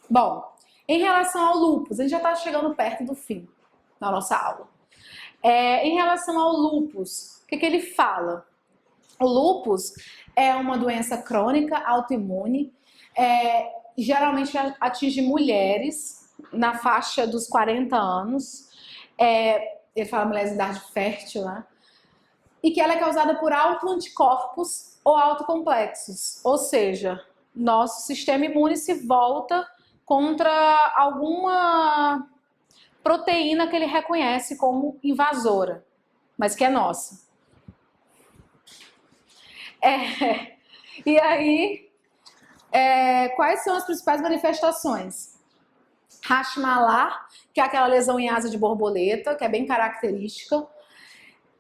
Bom, em relação ao lúpus, a gente já está chegando perto do fim da nossa aula. Em relação ao lúpus, o que ele fala? O lúpus é uma doença crônica autoimune, geralmente atinge mulheres na faixa dos 40 anos, ele fala mulheres em idade fértil, né? E que ela é causada por autoanticorpos ou autocomplexos, ou seja, nosso sistema imune se volta contra alguma proteína que ele reconhece como invasora, mas que é nossa. E aí, quais são as principais manifestações? Hashimoto's, que é aquela lesão em asa de borboleta, que é bem característica.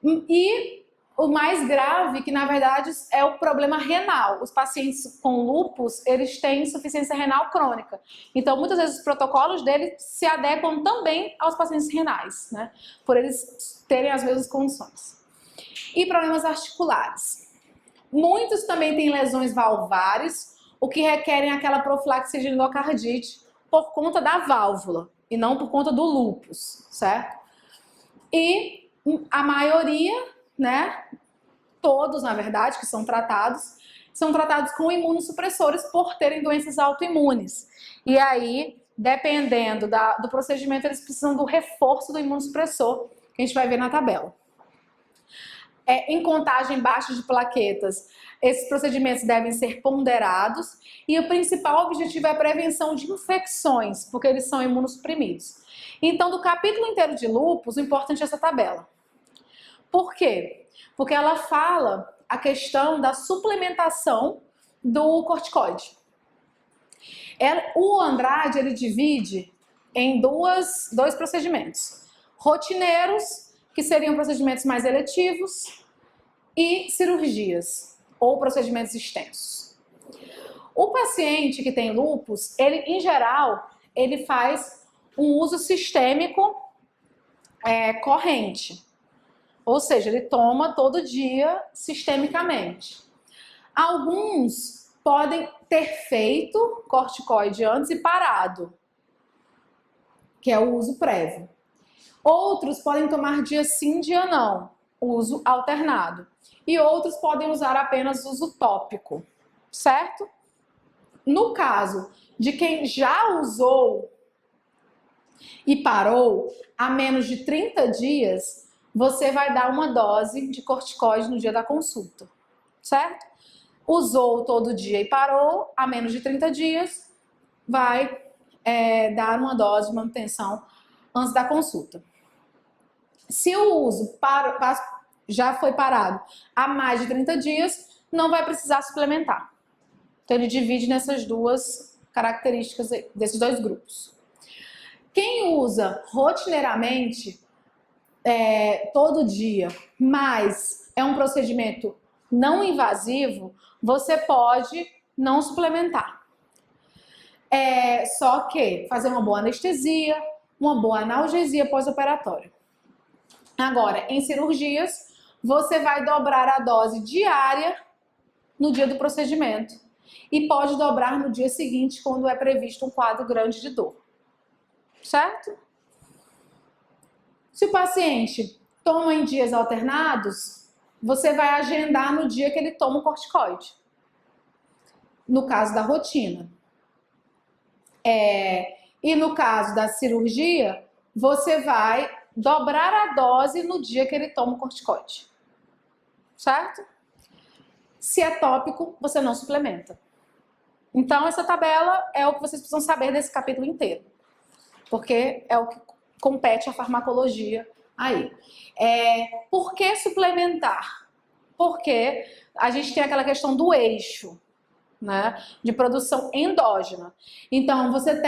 E o mais grave, que na verdade é o problema renal. Os pacientes com lúpus, eles têm insuficiência renal crônica. Então, muitas vezes os protocolos deles se adequam também aos pacientes renais, né? Por eles terem as mesmas condições. E problemas articulares. Muitos também têm lesões valvares, o que requerem aquela profilaxia de endocardite por conta da válvula e não por conta do lúpus, certo? E a maioria, né, todos na verdade que são tratados com imunossupressores por terem doenças autoimunes. E aí, dependendo do procedimento, eles precisam do reforço do imunossupressor, que a gente vai ver na tabela. Em contagem baixa de plaquetas, esses procedimentos devem ser ponderados e o principal objetivo é a prevenção de infecções, porque eles são imunossuprimidos. Então, do capítulo inteiro de lúpus, o importante é essa tabela. Por quê? Porque ela fala a questão da suplementação do corticoide. O Andrade, ele divide em dois procedimentos. Rotineiros, que seriam procedimentos mais eletivos, e cirurgias, ou procedimentos extensos. O paciente que tem lúpus, ele, em geral, ele faz um uso sistêmico corrente. Ou seja, ele toma todo dia sistemicamente. Alguns podem ter feito corticoide antes e parado, que é o uso prévio. Outros podem tomar dia sim, dia não, uso alternado. E outros podem usar apenas uso tópico, certo? No caso de quem já usou e parou há menos de 30 dias, você vai dar uma dose de corticoide no dia da consulta, certo? Usou todo dia e parou há menos de 30 dias, vai dar uma dose de manutenção antes da consulta. Se o uso já foi parado há mais de 30 dias, não vai precisar suplementar. Então ele divide nessas duas características, desses dois grupos. Quem usa rotineiramente, todo dia, mas é um procedimento não invasivo, você pode não suplementar. Só que fazer uma boa anestesia, uma boa analgesia pós-operatória. Agora, em cirurgias, você vai dobrar a dose diária no dia do procedimento e pode dobrar no dia seguinte quando é previsto um quadro grande de dor, certo? Se o paciente toma em dias alternados, você vai agendar no dia que ele toma o corticoide, no caso da rotina. E no caso da cirurgia, você vai dobrar a dose no dia que ele toma o corticoide, certo? Se é tópico, você não suplementa. Então, essa tabela é o que vocês precisam saber desse capítulo inteiro, porque é o que compete à farmacologia aí. Por que suplementar? Porque a gente tem aquela questão do eixo, né, de produção endógena. Então, você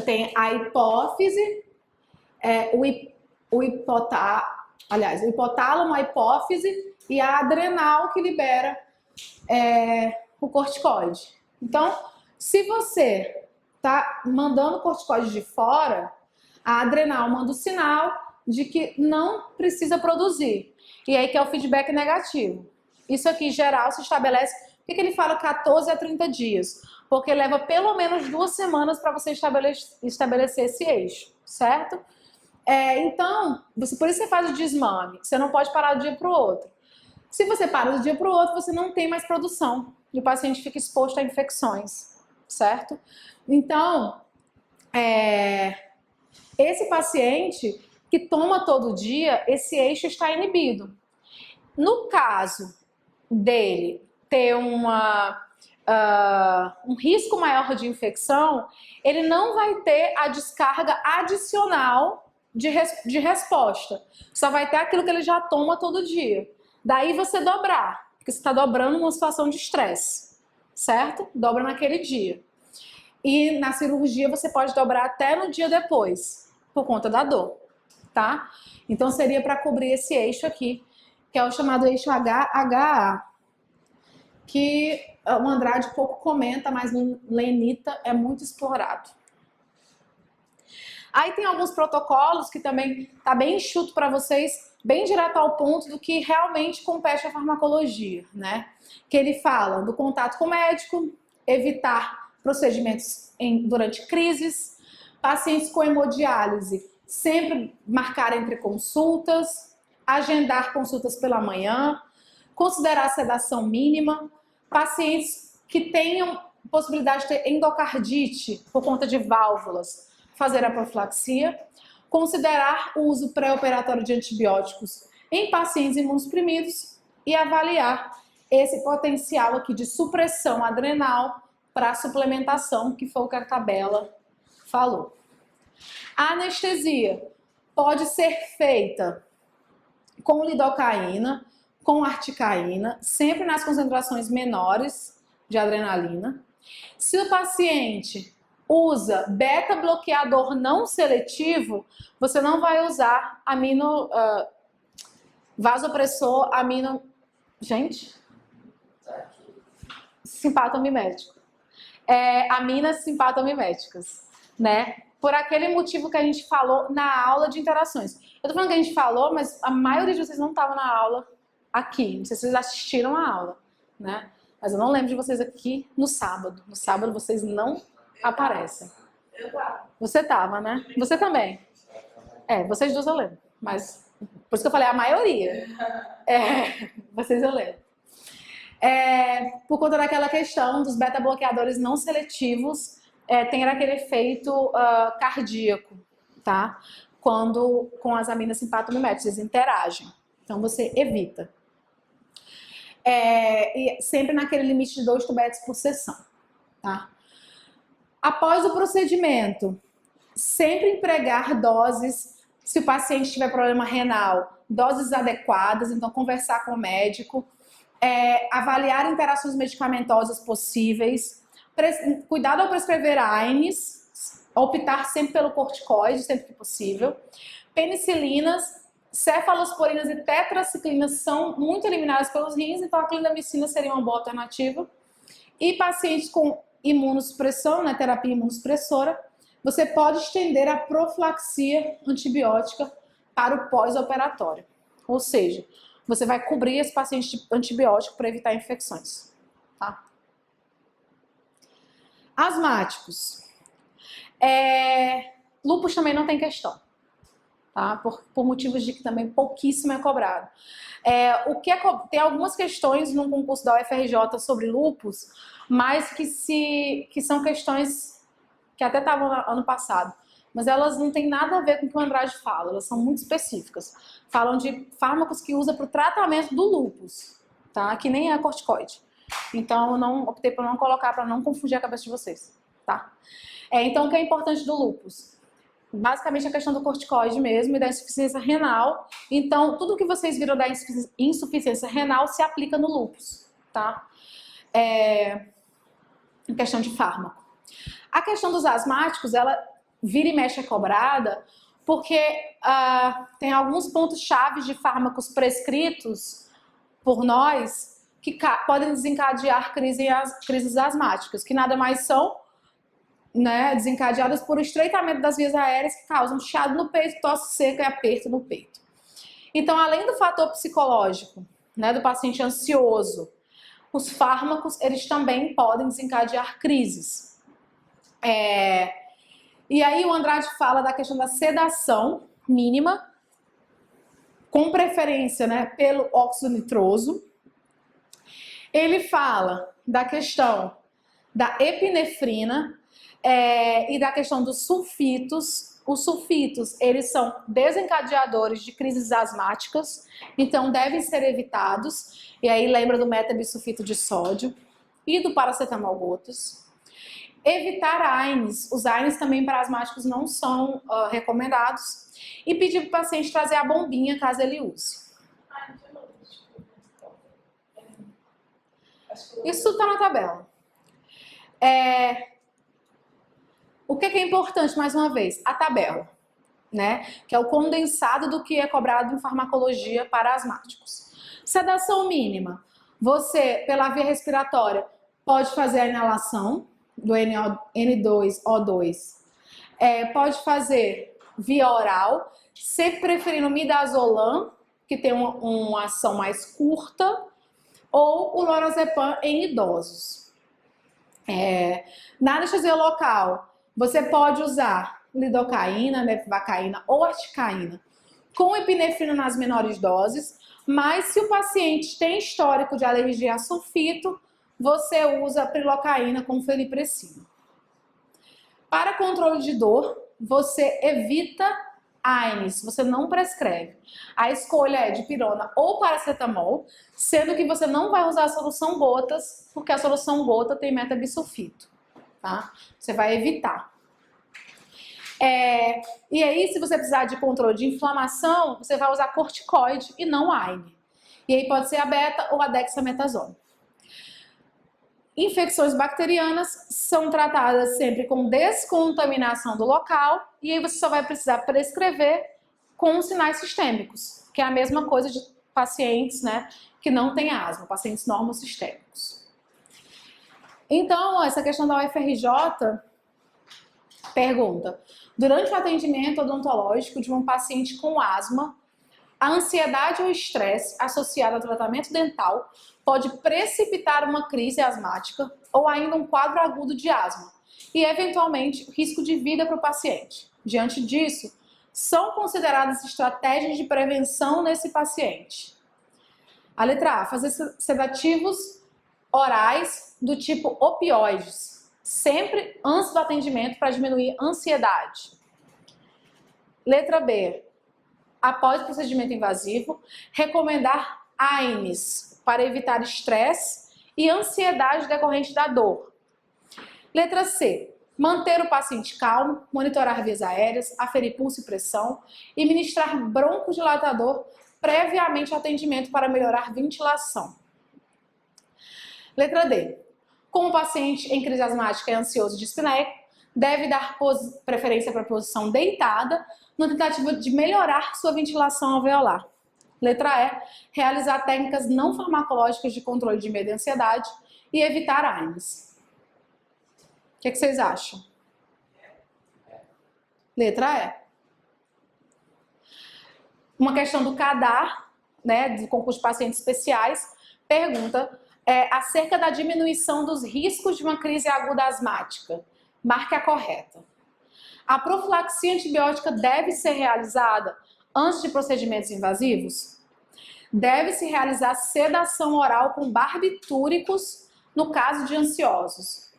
tem a hipófise, o hipotálamo, a hipófise e a adrenal que libera o corticoide. Então, se você está mandando o corticoide de fora, a adrenal manda o sinal de que não precisa produzir. E aí que é o feedback negativo. Isso aqui, em geral, se estabelece Por que ele fala 14 a 30 dias? Porque leva pelo menos 2 semanas para você estabelecer esse eixo, certo? Então, por isso você faz o desmame. Você não pode parar de um dia para o outro. Se você para de um dia para o outro, você não tem mais produção. E o paciente fica exposto a infecções, certo? Então, esse paciente que toma todo dia, esse eixo está inibido. No caso dele ter um risco maior de infecção, ele não vai ter a descarga adicional de resposta. Só vai ter aquilo que ele já toma todo dia. Daí você dobrar, porque você está dobrando numa situação de estresse, certo? Dobra naquele dia. E na cirurgia você pode dobrar até no dia depois, por conta da dor, tá? Então seria para cobrir esse eixo aqui, que é o chamado eixo HA, que o Andrade pouco comenta, mas no Lenita é muito explorado. Aí tem alguns protocolos que também tá bem enxuto para vocês, bem direto ao ponto do que realmente compete à farmacologia, né? Que ele fala do contato com o médico, evitar procedimentos durante crises, pacientes com hemodiálise, sempre marcar entre consultas, agendar consultas pela manhã, considerar sedação mínima, pacientes que tenham possibilidade de ter endocardite por conta de válvulas, fazer a profilaxia, considerar o uso pré-operatório de antibióticos em pacientes imunossuprimidos e avaliar esse potencial aqui de supressão adrenal para suplementação, que foi o que a tabela falou. A anestesia pode ser feita com lidocaína, com articaína, sempre nas concentrações menores de adrenalina. Se o paciente usa beta-bloqueador não seletivo, você não vai usar vasopressor, simpatomimético. Aminas simpatomiméticas, né? Por aquele motivo que a gente falou na aula de interações. Eu tô falando que a gente falou, mas a maioria de vocês não estava na aula aqui. Não sei se vocês assistiram a aula, né? Mas eu não lembro de vocês aqui no sábado. No sábado vocês não aparecem. Você tava, né? Você também. Vocês dois eu lembro. Mas, por isso que eu falei a maioria. Vocês eu lembro. Por conta daquela questão dos beta-bloqueadores não seletivos, tem aquele efeito cardíaco, tá? Quando com as aminas simpatomiméticas eles interagem. Então você evita. E sempre naquele limite de 2 tubetes por sessão, tá? Após o procedimento, sempre empregar doses, se o paciente tiver problema renal, doses adequadas, então conversar com o médico, avaliar interações medicamentosas possíveis, cuidado ao prescrever AINES, optar sempre pelo corticoide, sempre que possível. Penicilinas, cefalosporinas e tetraciclinas são muito eliminadas pelos rins, então a clindamicina seria uma boa alternativa. E pacientes com imunossupressão, né, terapia imunossupressora, você pode estender a profilaxia antibiótica para o pós-operatório. Ou seja, você vai cobrir esse paciente de antibiótico para evitar infecções, tá? Asmáticos. Lúpus também não tem questão, tá? Por motivos de que também pouquíssimo é cobrado. Tem algumas questões no concurso da UFRJ sobre lúpus, mas que são questões que até estavam ano passado, mas elas não têm nada a ver com o que o Andrade fala, elas são muito específicas. Falam de fármacos que usa para o tratamento do lúpus, tá? Que nem é corticoide. Então eu optei por não colocar, para não confundir a cabeça de vocês, tá? Então o que é importante do lúpus? Basicamente a questão do corticoide mesmo e da insuficiência renal. Então tudo que vocês viram da insuficiência renal se aplica no lúpus, tá? Em questão de fármaco. A questão dos asmáticos, ela vira e mexe é cobrada porque tem alguns pontos chaves de fármacos prescritos por nós que podem desencadear crises asmáticas, que nada mais são, né, desencadeadas por estreitamento das vias aéreas que causam chiado no peito, tosse seca e aperto no peito. Então, além do fator psicológico, né, do paciente ansioso, os fármacos, eles também podem desencadear crises. E aí o Andrade fala da questão da sedação mínima, com preferência, né, pelo óxido nitroso. Ele fala da questão da epinefrina e da questão dos sulfitos. Os sulfitos, eles são desencadeadores de crises asmáticas, então devem ser evitados. E aí lembra do metabisulfito de sódio e do paracetamol gotas. Evitar AINES. Os AINES também para asmáticos não são recomendados. E pedir para o paciente trazer a bombinha caso ele use. Isso está na tabela. O que é importante, mais uma vez? A tabela, né? Que é o condensado do que é cobrado em farmacologia para asmáticos. Sedação mínima. Você, pela via respiratória, pode fazer a inalação do N2O2. Pode fazer via oral, sempre preferindo midazolam, que tem uma ação mais curta, ou o lorazepam em idosos. Na anestesia local, você pode usar lidocaína, mepivacaína ou articaína com epinefrina nas menores doses, mas se o paciente tem histórico de alergia a sulfito, você usa prilocaína com fenipressina. Para controle de dor, você evita AINES, você não prescreve. A escolha é de pirona ou paracetamol, sendo que você não vai usar a solução gotas, porque a solução gota tem metabisulfito, tá? Você vai evitar. E aí, se você precisar de controle de inflamação, você vai usar corticoide e não AINE. E aí pode ser a beta ou a dexametasona. Infecções bacterianas são tratadas sempre com descontaminação do local e aí você só vai precisar prescrever com sinais sistêmicos, que é a mesma coisa de pacientes, né, que não têm asma, pacientes normosistêmicos. Então, essa questão da UFRJ pergunta: durante o atendimento odontológico de um paciente com asma, a ansiedade ou estresse associado ao tratamento dental pode precipitar uma crise asmática ou ainda um quadro agudo de asma e, eventualmente, risco de vida para o paciente. Diante disso, são consideradas estratégias de prevenção nesse paciente. A letra A, fazer sedativos orais do tipo opioides, sempre antes do atendimento para diminuir a ansiedade. Letra B, após o procedimento invasivo, recomendar AINES para evitar estresse e ansiedade decorrente da dor. Letra C, manter o paciente calmo, monitorar vias aéreas, aferir pulso e pressão e ministrar broncodilatador previamente ao atendimento para melhorar ventilação. Letra D, como o paciente em crise asmática é ansioso e dispneico, deve dar preferência para a posição deitada, na tentativa de melhorar sua ventilação alveolar. Letra E, realizar técnicas não farmacológicas de controle de medo e ansiedade e evitar AINES. O que vocês acham? Letra E. Uma questão do CADAR, né, do concurso de pacientes especiais, pergunta acerca da diminuição dos riscos de uma crise aguda asmática. Marque a correta. A profilaxia antibiótica deve ser realizada antes de procedimentos invasivos? Deve-se realizar sedação oral com barbitúricos no caso de ansiosos.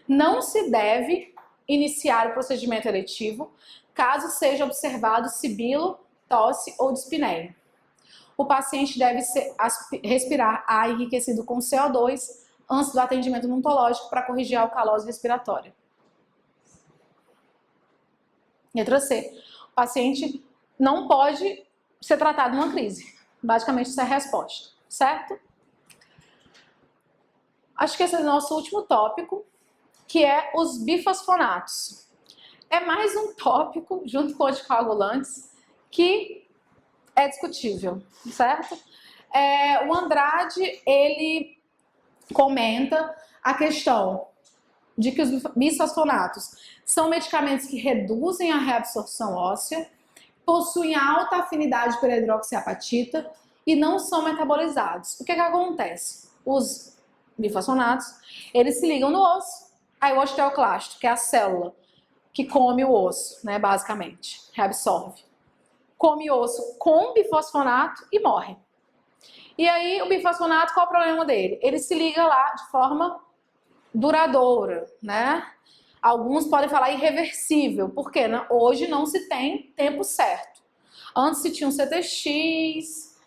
Não se deve iniciar o procedimento eletivo caso seja observado sibilo, tosse ou dispneia. O paciente deve respirar ar enriquecido com CO2 antes do atendimento odontológico para corrigir a alcalose respiratória. Letra C. O paciente não pode ser tratado numa crise. Basicamente, essa é a resposta, certo? Acho que esse é o nosso último tópico, que é os bifosfonatos. É mais um tópico, junto com anticoagulantes, que é discutível, certo? O Andrade, ele comenta a questão de que os bisfosfonatos são medicamentos que reduzem a reabsorção óssea, possuem alta afinidade pela hidroxiapatita e não são metabolizados. O que acontece? Os bifosfonatos, eles se ligam no osso. Aí o osteoclasto, que é a célula que come o osso, né, basicamente, reabsorve. Come osso com bifosfonato e morre. E aí o bifosfonato, qual é o problema dele? Ele se liga lá de forma duradoura, né? Alguns podem falar irreversível, porque hoje não se tem tempo certo. Antes se tinha um CTX,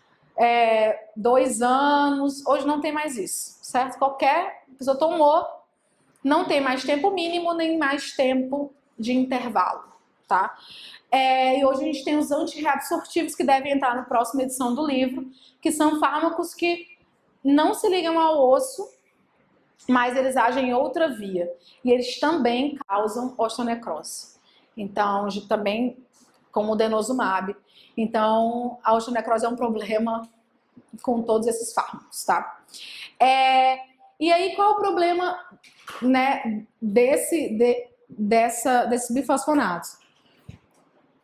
2 anos, hoje não tem mais isso, certo? Qualquer pessoa tomou, não tem mais tempo mínimo, nem mais tempo de intervalo, tá? E hoje a gente tem os antirreabsortivos que devem entrar na próxima edição do livro, que são fármacos que não se ligam ao osso, mas eles agem em outra via. E eles também causam osteonecrose. Então, também, como o denosumab. Então, a osteonecrose é um problema com todos esses fármacos, tá? E aí, qual é o problema, né, desses bifosfonatos?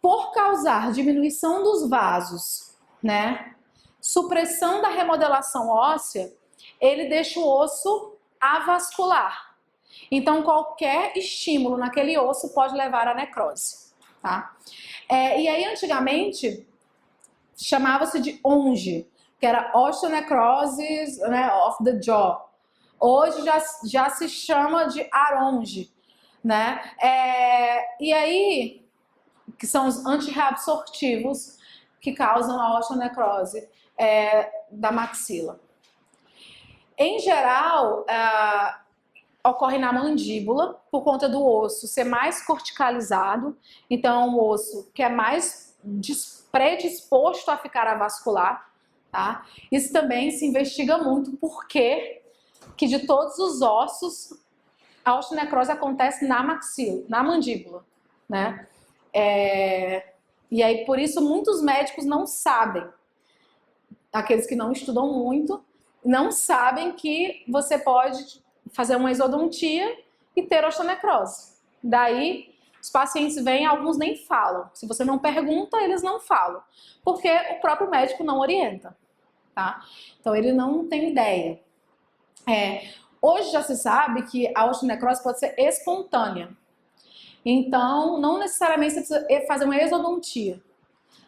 Por causar diminuição dos vasos, né, supressão da remodelação óssea, ele deixa o osso avascular. Então, qualquer estímulo naquele osso pode levar à necrose, tá? E aí, antigamente, chamava-se de ONJ, que era osteonecrosis, né, of the jaw. Hoje já se chama de ARONJ, né? E aí, que são os antirreabsortivos que causam a osteonecrose da maxila. Em geral, ocorre na mandíbula, por conta do osso ser mais corticalizado, então é um osso que é mais predisposto a ficar avascular, tá? Isso também se investiga muito, porque que de todos os ossos, a osteonecrose acontece na maxila, na mandíbula, né? E aí, por isso, muitos médicos não sabem, aqueles que não estudam muito, não sabem que você pode fazer uma exodontia e ter osteonecrose. Daí, os pacientes vêm, alguns nem falam. Se você não pergunta, eles não falam. Porque o próprio médico não orienta, tá? Então, ele não tem ideia. Hoje já se sabe que a osteonecrose pode ser espontânea. Então, não necessariamente você precisa fazer uma exodontia.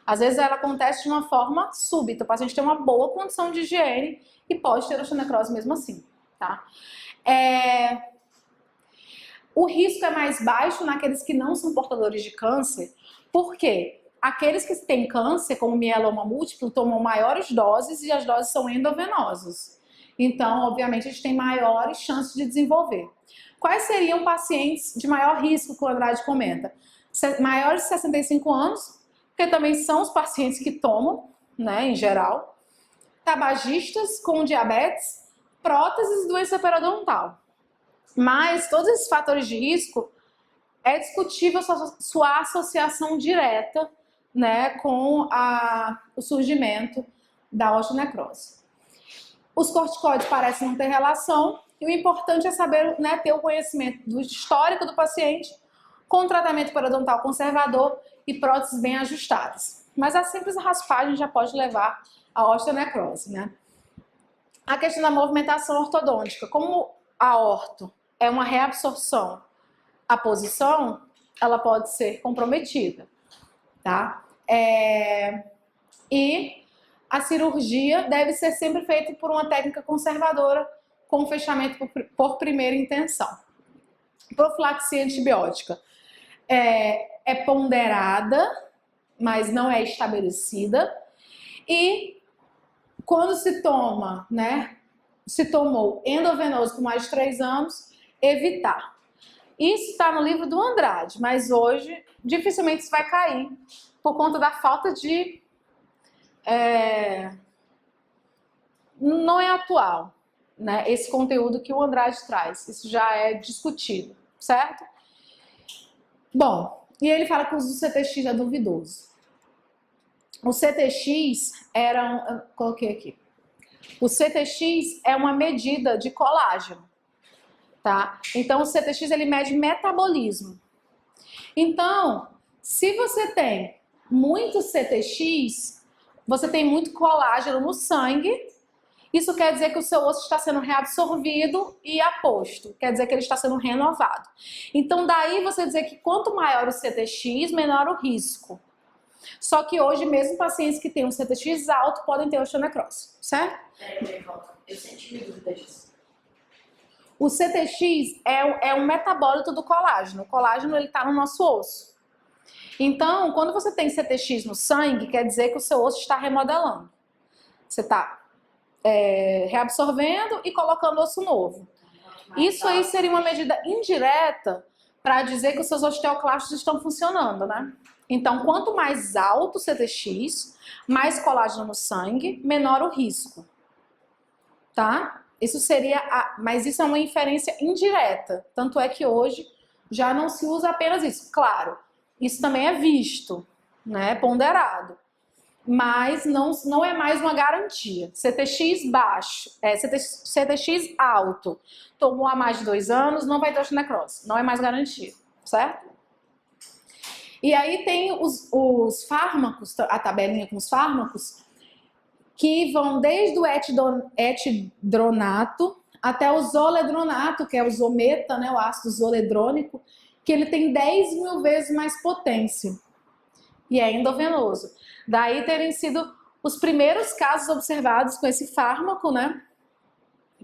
Às vezes ela acontece de uma forma súbita. O paciente tem uma boa condição de higiene e pode ter osteonecrose mesmo assim, tá? O risco é mais baixo naqueles que não são portadores de câncer, porque aqueles que têm câncer, como mieloma múltiplo, tomam maiores doses e as doses são endovenosas. Então, obviamente, a gente tem maiores chances de desenvolver. Quais seriam pacientes de maior risco que o Andrade comenta? Maiores de 65 anos, porque também são os pacientes que tomam, né, em geral. Tabagistas com diabetes, próteses e doença periodontal. Mas todos esses fatores de risco, é discutível sua associação direta, né, com o surgimento da osteonecrose. Os corticoides parecem não ter relação, e o importante é saber, né, ter o conhecimento do histórico do paciente, com tratamento periodontal conservador e próteses bem ajustadas. Mas a simples raspagem já pode levar à osteonecrose, né? A questão da movimentação ortodôntica. Como a orto é uma reabsorção, a posição, ela pode ser comprometida, tá? E a cirurgia deve ser sempre feita por uma técnica conservadora, com fechamento por primeira intenção. Profilaxia antibiótica é ponderada, mas não é estabelecida. E quando se toma, né, se tomou endovenoso por mais de 3 anos, evitar. Isso está no livro do Andrade, mas hoje dificilmente isso vai cair por conta da falta de... não é atual, né, esse conteúdo que o Andrade traz. Isso já é discutido, certo? Bom, e ele fala que o uso do CTX é duvidoso. O CTX era... coloquei aqui. O CTX é uma medida de colágeno, tá? Então, o CTX, ele mede metabolismo. Então, se você tem muito CTX, você tem muito colágeno no sangue Isso quer dizer que o seu osso está sendo reabsorvido e aposto, quer dizer que ele está sendo renovado. Então daí você dizer que quanto maior o CTX, menor o risco. Só que hoje mesmo pacientes que têm um CTX alto podem ter osteonecrose, certo? Eu senti dúvida disso. O CTX é um metabólito do colágeno. O colágeno ele está no nosso osso. Então, quando você tem CTX no sangue, quer dizer que o seu osso está remodelando. Você está reabsorvendo e colocando osso novo. Isso aí seria uma medida indireta para dizer que os seus osteoclastos estão funcionando, né? Então, quanto mais alto o CTX, mais colágeno no sangue, menor o risco. Tá? Isso seria, mas isso é uma inferência indireta. Tanto é que hoje já não se usa apenas isso. Claro, isso também é visto, né? Ponderado. Mas não é mais uma garantia. CTX baixo, CTX alto, tomou há mais de 2 anos, não vai ter osteonecrose. Não é mais garantia, certo? E aí tem os fármacos, a tabelinha com os fármacos, que vão desde o etidronato até o zoledronato, que é o zometa, né, o ácido zoledrônico, que ele tem 10 mil vezes mais potência e é endovenoso. Daí terem sido os primeiros casos observados com esse fármaco, né,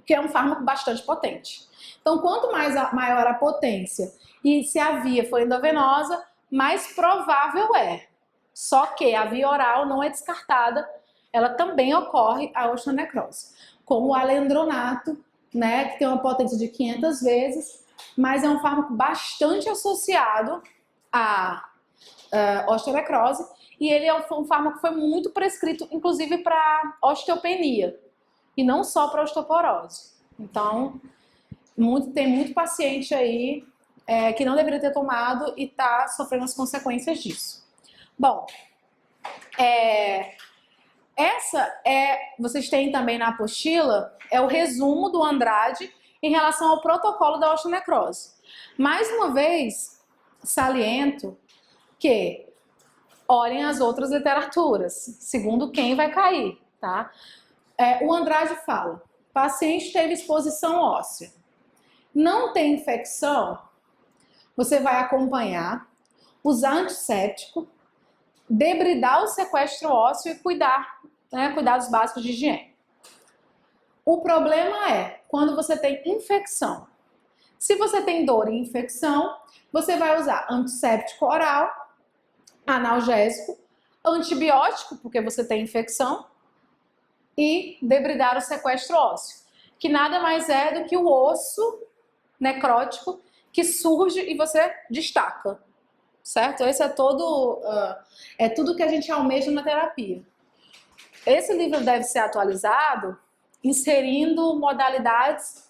que é um fármaco bastante potente. Então, quanto maior a potência e se a via for endovenosa, mais provável é. Só que a via oral não é descartada, ela também ocorre a osteonecrose. Como o alendronato, né, que tem uma potência de 500 vezes, mas é um fármaco bastante associado à osteonecrose, e ele é um fármaco que foi muito prescrito, inclusive para osteopenia, e não só para osteoporose. Então, tem muito paciente aí que não deveria ter tomado e está sofrendo as consequências disso. Bom, vocês têm também na apostila, é o resumo do Andrade em relação ao protocolo da osteonecrose. Mais uma vez, saliento que olhem as outras literaturas, segundo quem vai cair, tá? O Andrade fala, paciente teve exposição óssea, não tem infecção, você vai acompanhar, usar antisséptico, debridar o sequestro ósseo e cuidar, né, cuidados básicos de higiene. O problema é quando você tem infecção. Se você tem dor e infecção, você vai usar antisséptico oral, analgésico, antibiótico, porque você tem infecção, e debridar o sequestro ósseo, que nada mais é do que o osso necrótico que surge e você destaca, certo? Esse é tudo que a gente almeja na terapia. Esse livro deve ser atualizado inserindo modalidades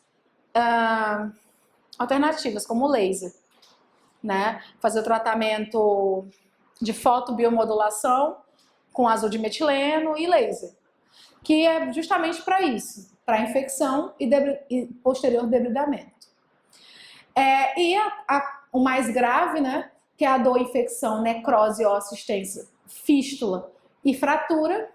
alternativas, como o laser, né? Fazer o tratamento de fotobiomodulação com azul de metileno e laser, que é justamente para isso, para infecção e posterior debridamento. O mais grave, né, que é a dor, infecção, necrose, assistência, fístula e fratura,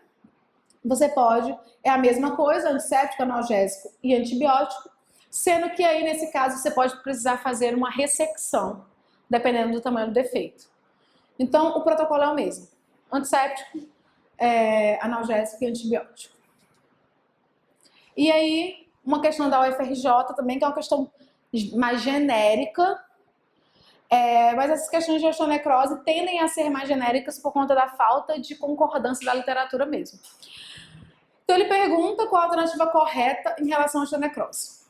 você pode, é a mesma coisa, antisséptico, analgésico e antibiótico, sendo que aí nesse caso você pode precisar fazer uma ressecção, dependendo do tamanho do defeito. Então o protocolo é o mesmo, antisséptico, analgésico e antibiótico. E aí uma questão da UFRJ também, que é uma questão mais genérica, mas essas questões de osteonecrose tendem a ser mais genéricas por conta da falta de concordância da literatura mesmo. Então ele pergunta qual a alternativa correta em relação à osteonecrose.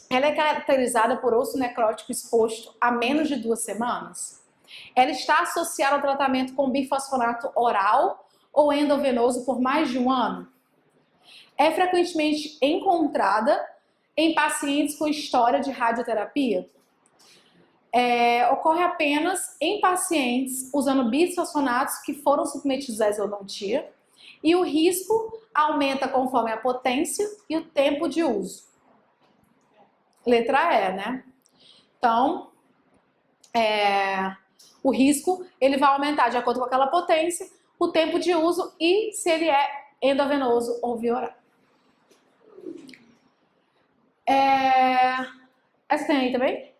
Ela é caracterizada por osso necrótico exposto a menos de 2 semanas? Ela está associada ao tratamento com bifosfonato oral ou endovenoso por mais de 1 ano? É frequentemente encontrada em pacientes com história de radioterapia? Ocorre apenas em pacientes usando bisfosfonatos que foram submetidos à exodontia e o risco aumenta conforme a potência e o tempo de uso. Letra E, né? Então, o risco ele vai aumentar de acordo com aquela potência, o tempo de uso e se ele é endovenoso ou via oral. tem aí também?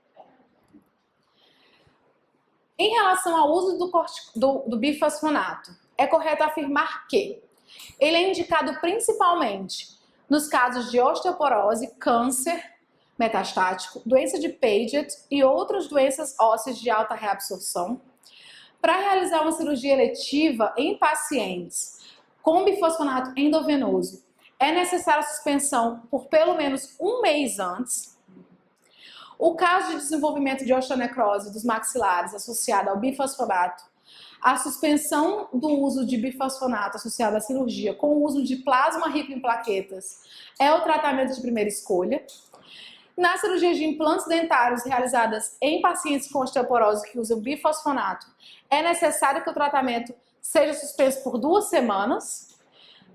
Em relação ao uso do bifosfonato, é correto afirmar que ele é indicado principalmente nos casos de osteoporose, câncer metastático, doença de Paget e outras doenças ósseas de alta reabsorção. Para realizar uma cirurgia eletiva em pacientes com bifosfonato endovenoso, é necessária a suspensão por pelo menos um mês antes. O caso de desenvolvimento de osteonecrose dos maxilares associado ao bifosfonato, a suspensão do uso de bifosfonato associado à cirurgia com o uso de plasma rico em plaquetas é o tratamento de primeira escolha. Nas cirurgias de implantes dentários realizadas em pacientes com osteoporose que usam bifosfonato, é necessário que o tratamento seja suspenso por 2 semanas.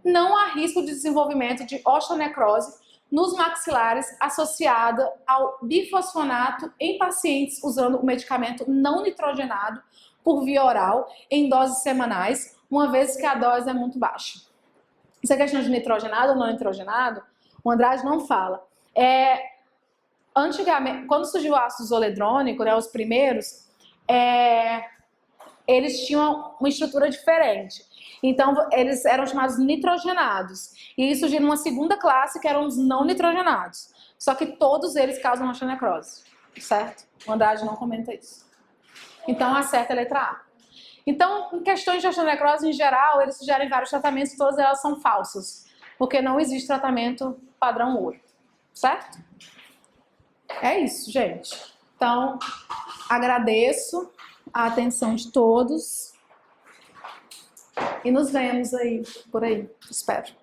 Não há risco de desenvolvimento de osteonecrose nos maxilares associada ao bifosfonato em pacientes usando o medicamento não nitrogenado por via oral em doses semanais, uma vez que a dose é muito baixa. Essa questão de nitrogenado ou não nitrogenado, o Andrade não fala. Antigamente, quando surgiu o ácido zoledrônico, né, os primeiros, eles tinham uma estrutura diferente. Então, eles eram chamados nitrogenados. E aí surgiu uma segunda classe, que eram os não nitrogenados. Só que todos eles causam osteonecrose, certo? O Andrade não comenta isso. Então, a certa é a letra A. Então, em questões de osteonecrose, em geral, eles sugerem vários tratamentos, todas elas são falsas. Porque não existe tratamento padrão ouro, certo? É isso, gente. Então, agradeço a atenção de todos e nos vemos aí, por aí, espero.